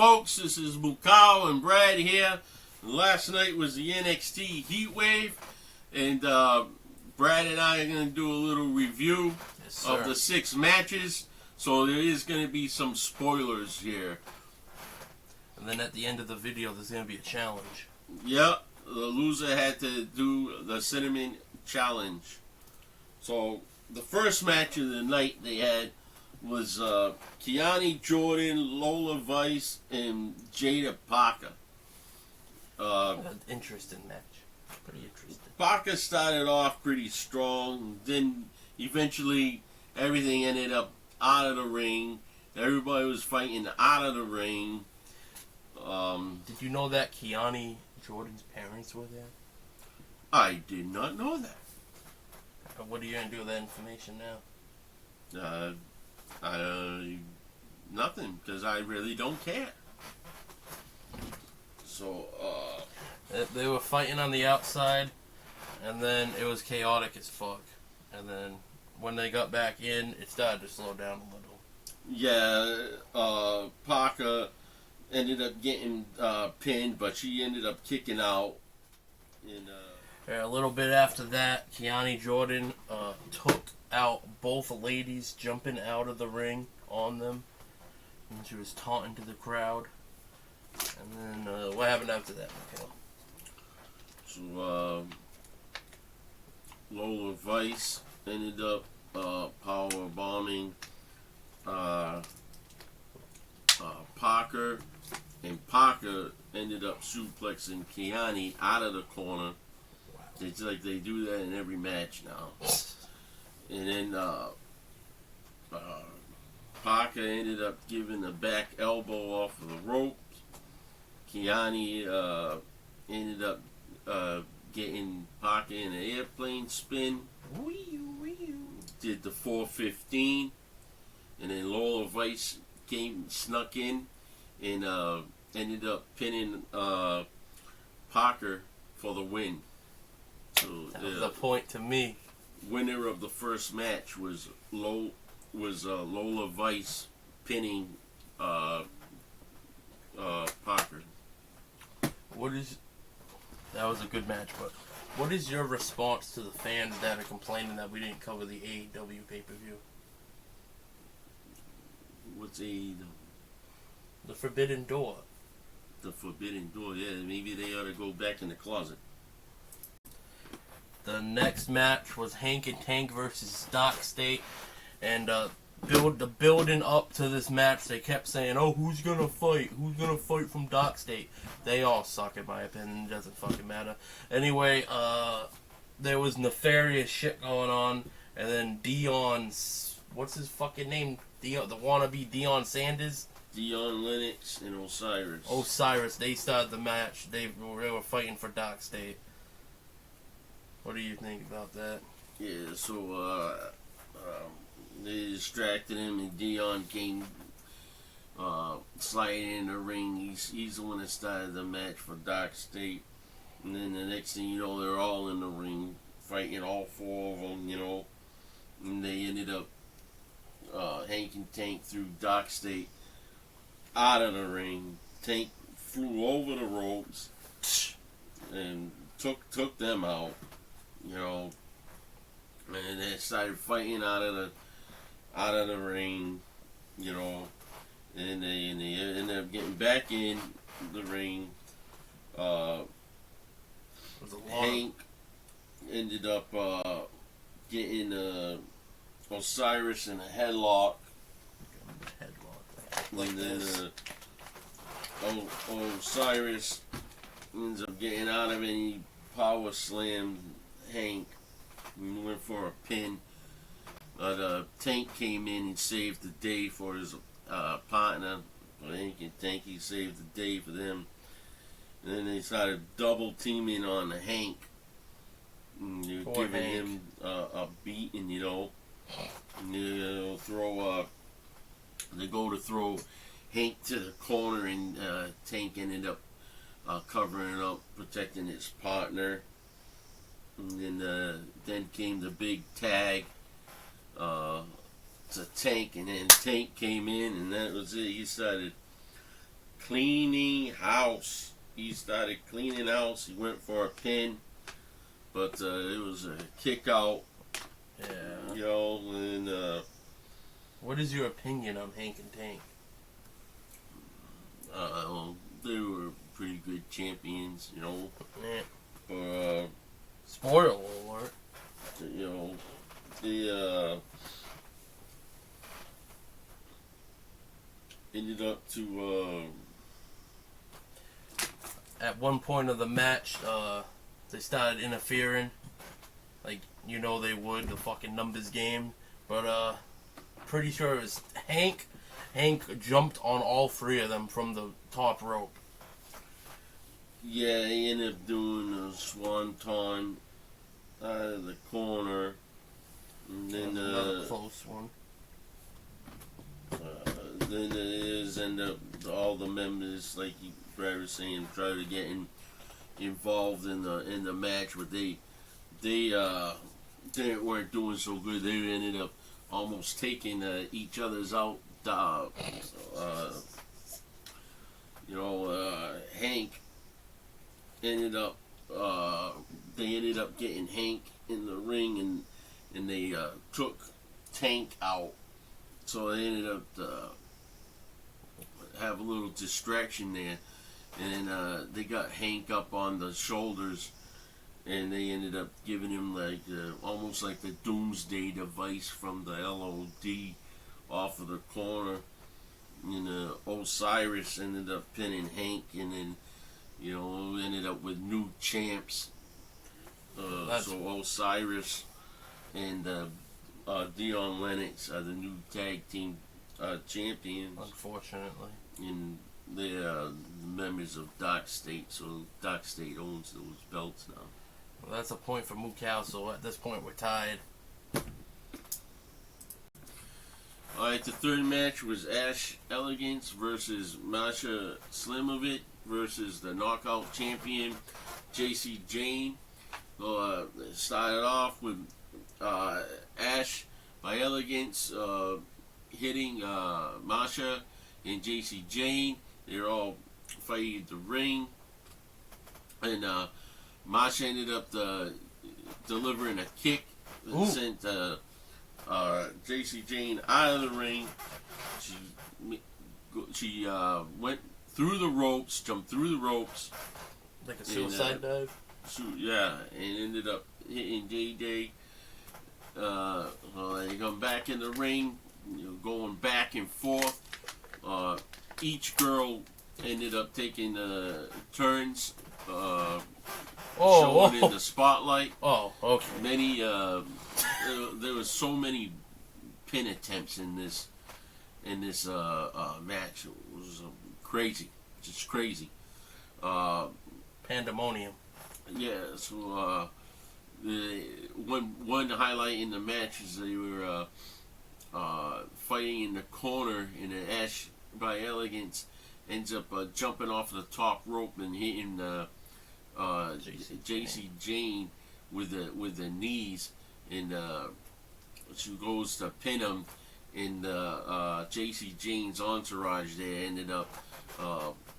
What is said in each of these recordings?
folks, this is Mukau and Brad here. Last night was the Nxt Heatwave, and Brad and I are going to do a little review of the 6 matches. So there is going to be some spoilers here. And then at the end of the video, there's going to be a challenge. Yep, the loser had to do the cinnamon challenge. So the first match of the night they had was Kiani Jordan, Lola Vice, and Jada Parker. An interesting match. Pretty interesting. Parker started off pretty strong. Then eventually everything ended up out of the ring. Everybody was fighting out of the ring. Did you know that Kiani Jordan's parents were there? I did not know that. What are you going to do with that information now? Nothing, because I really don't care. So, They were fighting on the outside, and then it was chaotic as fuck. And then when they got back in, it started to slow down a little. Yeah, Parker ended up getting pinned, but she ended up kicking out. And, a little bit after that, Kiani Jordan took out both ladies jumping out of the ring on them. And she was taunting to the crowd. And then, what happened after that, Mikhail? So, Lola Vice ended up power bombing Parker, and Parker ended up suplexing Kiani out of the corner. It's like they do that in every match now. And then Parker ended up giving a back elbow off of the ropes. Kiani ended up getting Parker in an airplane spin. Did the 415. And then Lola Vice snuck in and ended up pinning Parker for the win. So that was a point to me. Winner of the first match was Lola Vice pinning Parker. That was a good match, but what is your response to the fans that are complaining that we didn't cover the AEW pay-per-view? What's AEW? The Forbidden Door. The Forbidden Door, yeah. Maybe they ought to go back in the closet. The next match was Hank and Tank versus Dark State, and building up to this match, they kept saying, "Oh, who's gonna fight? Who's gonna fight from Dark State?" They all suck, in my opinion. It doesn't fucking matter. Anyway, there was nefarious shit going on, and then what's his fucking name? The wannabe Deion Sanders. Deion Lennox and Osiris. Osiris. They started the match. They were fighting for Dark State. What do you think about that? Yeah, so they distracted him, and Deion came sliding in the ring. He's the one that started the match for Dark State. And then the next thing you know, they're all in the ring fighting, all 4 of them, you know. And they ended up Hank and Tank threw Dark State out of the ring. Tank flew over the ropes and took them out. You know, and they started fighting out of the ring, you know, and they ended up getting back in the ring. Hank ended up getting Osiris in a headlock. Like and then this. Osiris ends up getting out of it, and he power slammed Hank and went for a pin. But Tank came in and saved the day for his partner. Hank and Tank, he saved the day for them. And then they started double teaming on Hank. And they were giving him a beating, you know. And they go to throw Hank to the corner, and Tank ended up covering up, protecting his partner. And then came the big tag to Tank, and then Tank came in, and that was it. He started cleaning house. He started cleaning house. He went for a pin, but it was a kick out. Yeah. You know, and what is your opinion on Hank and Tank? they were pretty good champions. You know, Yeah. Spoiler alert. You know, they ended up to at one point of the match, they started interfering, like they would, the fucking numbers game. But pretty sure it was Hank. Hank jumped on all three of them from the top rope. yeah, he ended up doing a swanton out of the corner, and then Another close one. then it is end up all the members, like Brad was saying, try to get involved in the match, but they weren't doing so good. They ended up almost taking each other's out. Hank ended up they ended up getting Hank in the ring, and they took Tank out. So they ended up have a little distraction there, and they got Hank up on the shoulders, and they ended up giving him like almost like the Doomsday device from the LOD off of the corner. And Osiris ended up pinning Hank, and then ended up with new champs. So Osiris and Dion Lennox are the new tag team champions. Unfortunately. And they are members of Dark State, so Dark State owns those belts now. Well, that's a point for Mukau, so at this point we're tied. Alright, the third match was Ash Elegance versus Masha Slimovic versus the knockout champion JC Jane. Started off with Ash by Elegance hitting Masha and JC Jane. They're all fighting at the ring, and Masha ended up delivering a kick that sent JC Jane out of the ring. She went through the ropes, jumped through the ropes, like a suicide dive. Yeah, and ended up hitting JJ. They come back in the ring, going back and forth. Each girl ended up taking turns, showing in the spotlight. Oh, okay. Many, there was so many pin attempts in this match. It was crazy, just crazy. Pandemonium. Yeah. So the one highlight in the match is they were fighting in the corner, and Ash by Elegance ends up jumping off the top rope and hitting JC Jane with the knees, and she goes to pin him, and JC Jane's entourage there ended up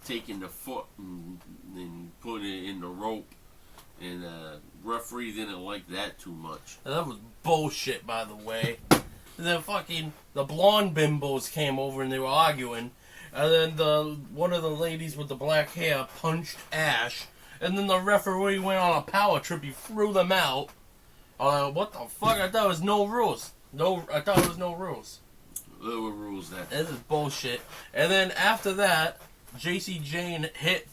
taking the foot and putting it in the rope, and referee didn't like that too much. That was bullshit, by the way. The blonde bimbos came over and they were arguing, and then one of the ladies with the black hair punched Ash, and then the referee went on a power trip. He threw them out. What the fuck? I thought it was no rules. I thought it was no rules. There were rules that. This is bullshit. And then after that, JC Jane hit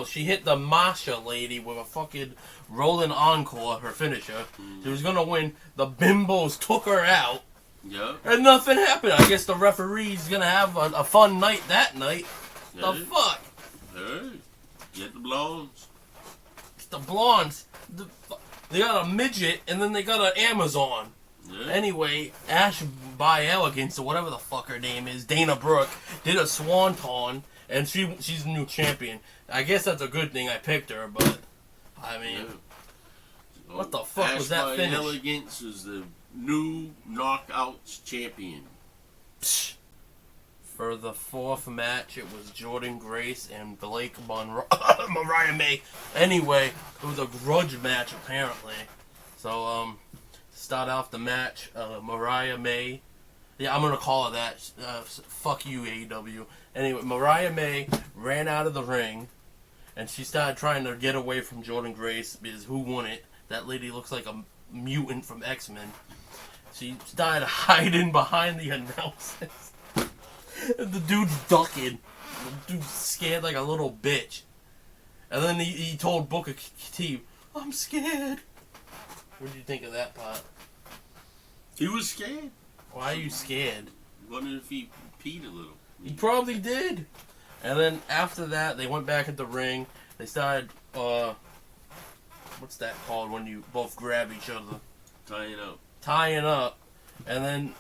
she hit the Masha lady with a fucking rolling encore, her finisher. She was gonna win. The bimbos took her out. Yeah. And nothing happened. I guess the referee's gonna have a fun night that night. The fuck? Hey, get the blondes. It's the blondes. They got a midget, and then they got an Amazon. Yeah. Anyway, Ash by Elegance, or whatever the fuck her name is, Dana Brooke, did a swanton, and she's the new champion. I guess that's a good thing I picked her, but I mean, what the fuck Ash was that by finish? Elegance is the new Knockouts champion. Psh. For the fourth match, it was Jordan Grace and Blake Mariah May. Anyway, it was a grudge match apparently. So to start off the match, Mariah May. Yeah, I'm gonna call it that. Fuck you, AEW. Anyway, Mariah May ran out of the ring, and she started trying to get away from Jordan Grace because who wouldn't? That lady looks like a mutant from X-Men. She started hiding behind the announcers. The dude's ducking. The dude's scared like a little bitch. And then he told Booker T, "I'm scared." What did you think of that part? He was scared. Why are you scared? Wondered if he peed a little. He probably did. And then after that, they went back at the ring. They started, what's that called when you both grab each other? Tying up. And then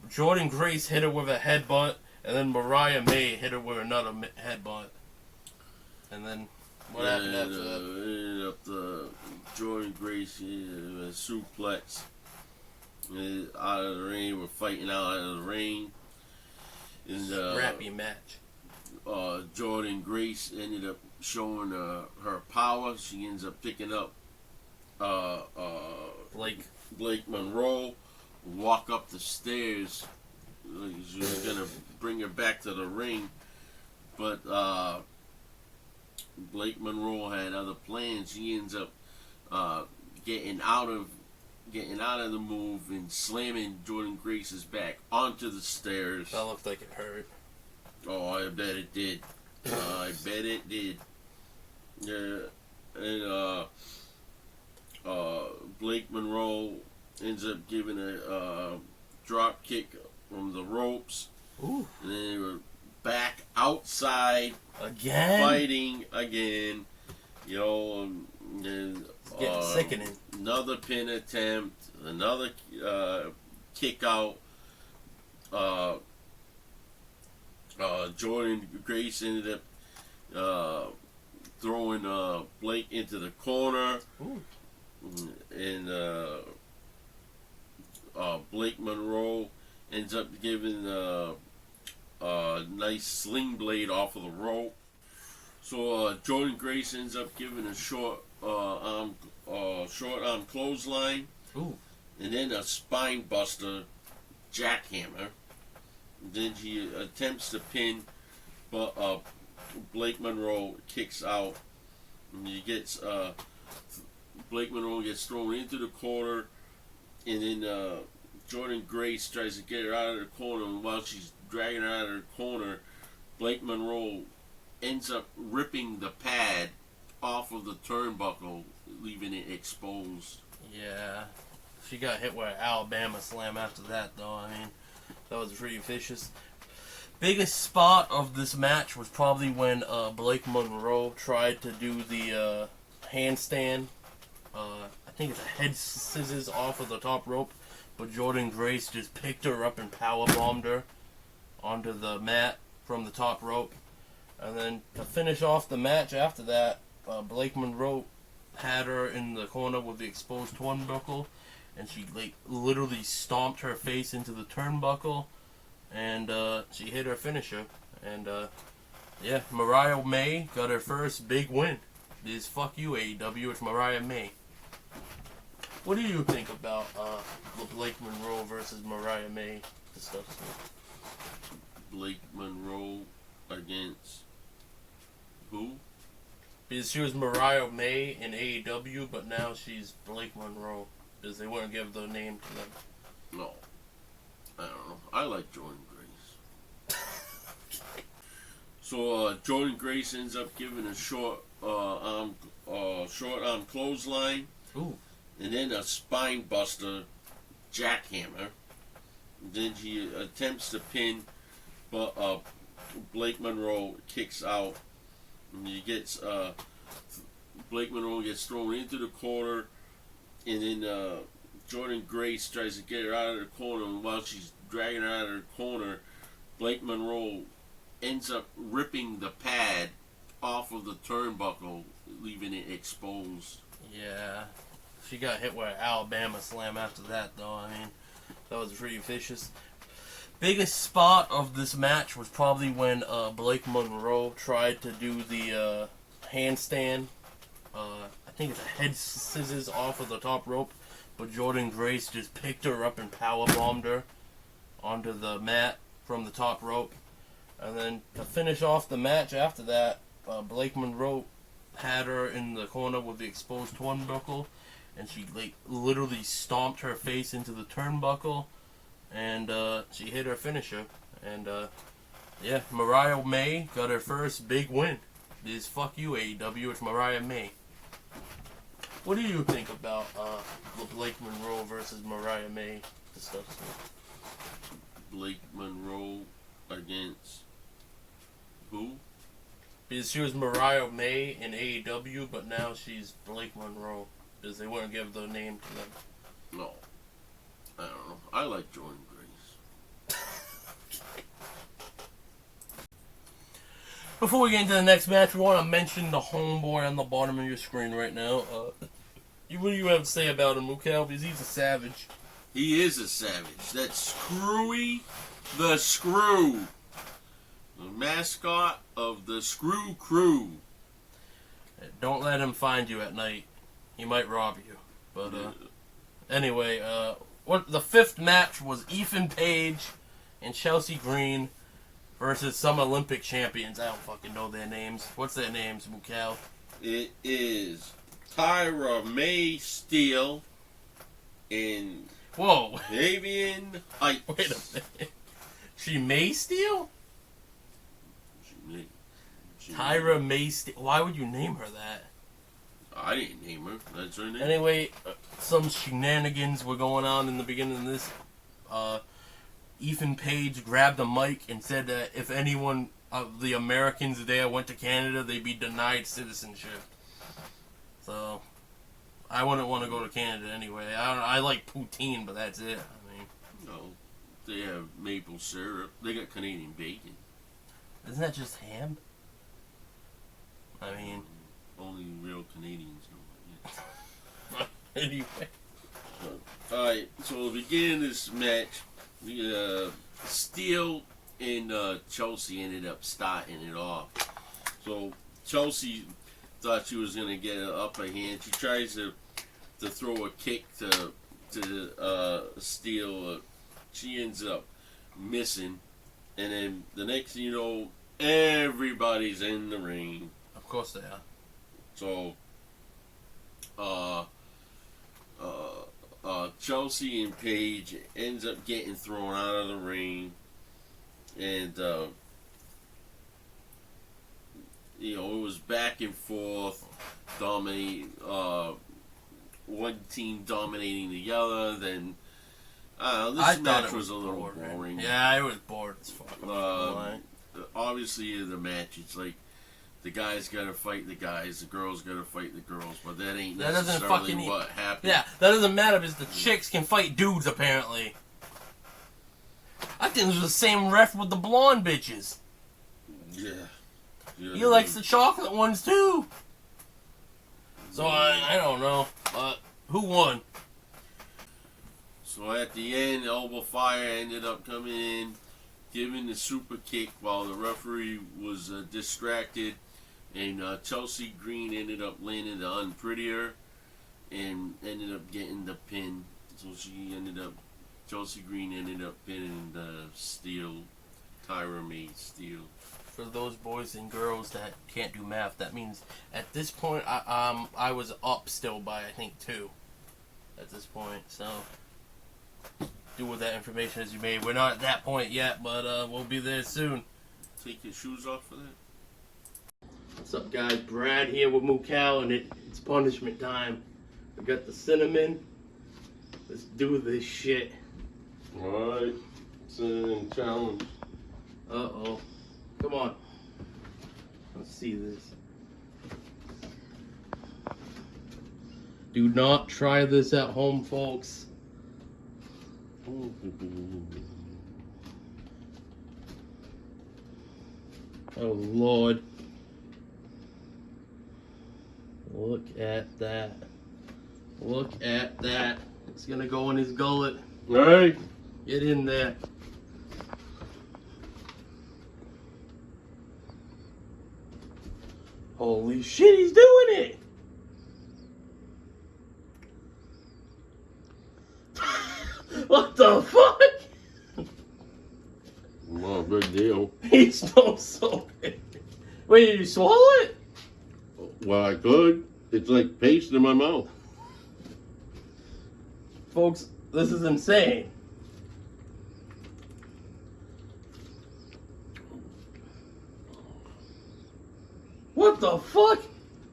Jordan Grace hit her with a headbutt. And then Mariah May hit her with another headbutt. And then, what happened after that? Ended up the Jordan Grace suplex. Out of the ring, we're fighting out of the ring. And, Scrappy match. Jordan Grace ended up showing her power. She ends up picking up Blake Monroe, walk up the stairs. Like she was gonna bring her back to the ring, but Blake Monroe had other plans. She ends up getting out of the move and slamming Jordan Grace's back onto the stairs. That looked like it hurt. Oh, I bet it did. I bet it did. Yeah, and Blake Monroe ends up giving a drop kick from the ropes. Ooh. And then they were back outside again, fighting again. You know, and it's getting sickening. Another pin attempt, another kick out. Jordan Grace ended up throwing Blake into the corner. Ooh. And Blake Monroe ends up giving a nice sling blade off of the rope. So Jordan Grace ends up giving a short arm clothesline. Ooh. And then a spine buster jackhammer. Then she attempts to pin, but Blake Monroe kicks out. And he gets Blake Monroe gets thrown into the corner, and then Jordan Grace tries to get her out of the corner. And while she's dragging her out of the corner, Blake Monroe ends up ripping the pad off of the turnbuckle, leaving it exposed. Yeah, she got hit with an Alabama slam after that, though. I mean, that was pretty vicious. Biggest spot of this match was probably when Blake Monroe tried to do the handstand. I think it's a head scissors off of the top rope, but Jordan Grace just picked her up and powerbombed her onto the mat from the top rope. And then to finish off the match after that, Blake Monroe had her in the corner with the exposed turnbuckle, and she literally stomped her face into the turnbuckle, and she hit her finisher. And yeah, Mariah May got her first big win. This fuck you AEW, it's Mariah May. What do you think about Blake Monroe versus Mariah May discussion? Blake Monroe against who? Because she was Mariah May in AEW, but now she's Blake Monroe. Because they wouldn't give the name to them. No. I don't know. I like Jordan Grace. So Jordan Grace ends up giving a short arm clothesline. Ooh. And then a spine buster jackhammer. Then she attempts to pin, but Blake Monroe kicks out. And he gets Blake Monroe gets thrown into the corner, and then Jordan Grace tries to get her out of the corner. And while she's dragging her out of the corner, Blake Monroe ends up ripping the pad off of the turnbuckle, leaving it exposed. Yeah. She got hit with an Alabama slam after that, though. I mean, that was pretty vicious. biggest spot of this match was probably when Blake Monroe tried to do the handstand. I think it's a head scissors off of the top rope, but Jordan Grace just picked her up and powerbombed her onto the mat from the top rope. And then to finish off the match after that, Blake Monroe had her in the corner with the exposed turnbuckle, and she literally stomped her face into the turnbuckle, and she hit her finisher. And yeah, Mariah May got her first big win. This fuck you AEW, it's Mariah May. What do you think about Blake Monroe versus Mariah May discussion? Blake Monroe against who? Because she was Mariah May in AEW, but now she's Blake Monroe. Because they wouldn't give the name to them. No. I don't know. I like Jordan Grace. Before we get into the next match, we want to mention the homeboy on the bottom of your screen right now. What do you have to say about him, Mukal? Because he's a savage. He is a savage. That's Screwy the Screw. The mascot of the Screw Crew. Don't let him find you at night. He might rob you. But anyway, the fifth match was Ethan Page and Chelsea Green versus some Olympic champions. I don't fucking know their names. What's their names, Mukal? It is Tyra May Steele and Whoa. Fabian Heights. Wait a minute. She May Steele? Tyra May Steele. Why would you name her that? I didn't name her. That's her name. Anyway, some shenanigans were going on in the beginning of this. Ethan Page grabbed the mic and said that if anyone of the Americans there went to Canada, they'd be denied citizenship. So, I wouldn't want to go to Canada anyway. I like poutine, but that's it. I mean, no, they have maple syrup. They got Canadian bacon. Isn't that just ham? I mean, only real Canadians know it. Anyway. Alright, so the beginning of this match, Steele and Chelsea ended up starting it off. So Chelsea thought she was going to get an upper hand. She tries to throw a kick to Steele. She ends up missing. And then the next thing you know, everybody's in the ring. Of course they are. So, Chelsea and Paige ends up getting thrown out of the ring, and it was back and forth, one team dominating the other. Then this match was a little boring. Yeah, I was bored as fuck. Obviously, in the match, it's like the guys gotta fight the guys, the girls gotta fight the girls, but that ain't necessarily what happened. Yeah, that doesn't matter because the chicks can fight dudes, apparently. I think it was the same ref with the blonde bitches. Yeah. He likes the chocolate ones, too. So, I don't know. But, who won? So, at the end, Elbow Fire ended up coming in, giving the super kick while the referee was distracted. And Chelsea Green ended up landing the unprettier and ended up getting the pin. So Chelsea Green ended up pinning the Tyra May Steele. For those boys and girls that can't do math, that means at this point I was up still by I think 2 at this point. So do with that information as you may. We're not at that point yet, but we'll be there soon. Take your shoes off for that. What's up, guys? Brad here with Mukal, and it's punishment time. We got the cinnamon. Let's do this shit. Alright. Cinnamon challenge. Uh-oh. Come on. Let's see this. Do not try this at home, folks. Oh, Lord. Look at that. Look at that. It's gonna go in his gullet. Hey! Get in there. Holy shit, he's doing it! What the fuck? Well, big deal. He smells so big. Wait, did you swallow it? Well, I could. It's like paste in my mouth. Folks, this is insane. What the fuck?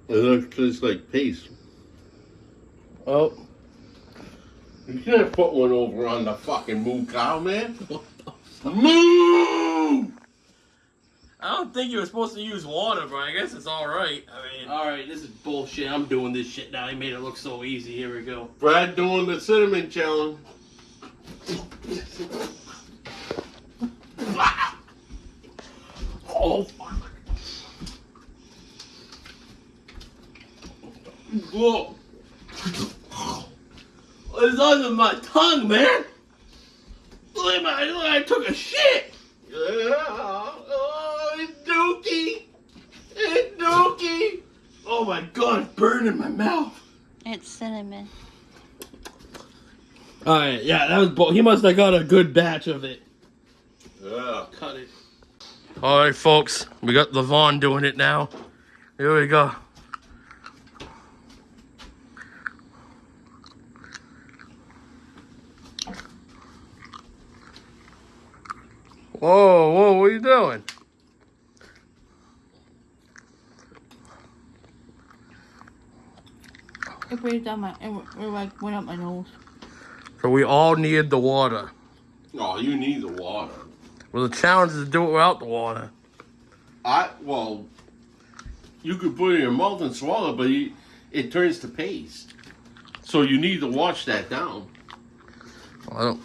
It looks just like paste. Oh. You can't put one over on the fucking moo cow, man. What the fuck? Moo! I don't think you were supposed to use water, but I guess it's alright. I mean, alright, this is bullshit. I'm doing this shit now. He made it look so easy. Here we go. Brad doing the cinnamon challenge. Oh, fuck. Whoa. It's under my tongue, man. Look at my, look, I took a shit. Yeah. Oh, it's dookie. It's dookie. Oh my god, it's burning my mouth. It's cinnamon. Alright, yeah, that was he must have got a good batch of it. Yeah. Cut it. Alright, folks, we got Levon doing it now. Here we go. Whoa, whoa, what are you doing? It breathed down my, like went up my nose. So we all need the water. Oh, you need the water. Well, the challenge is to do it without the water. Well, you could put it in your mouth and swallow, but it turns to paste. So you need to wash that down. I don't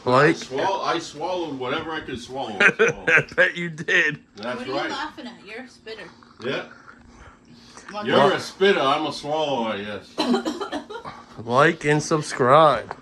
like. I swallowed whatever I could swallow. I bet you did. That's What are right. you laughing at? You're a spitter. Yeah. One You're a spitter. I'm a swallower, yes. Like and subscribe.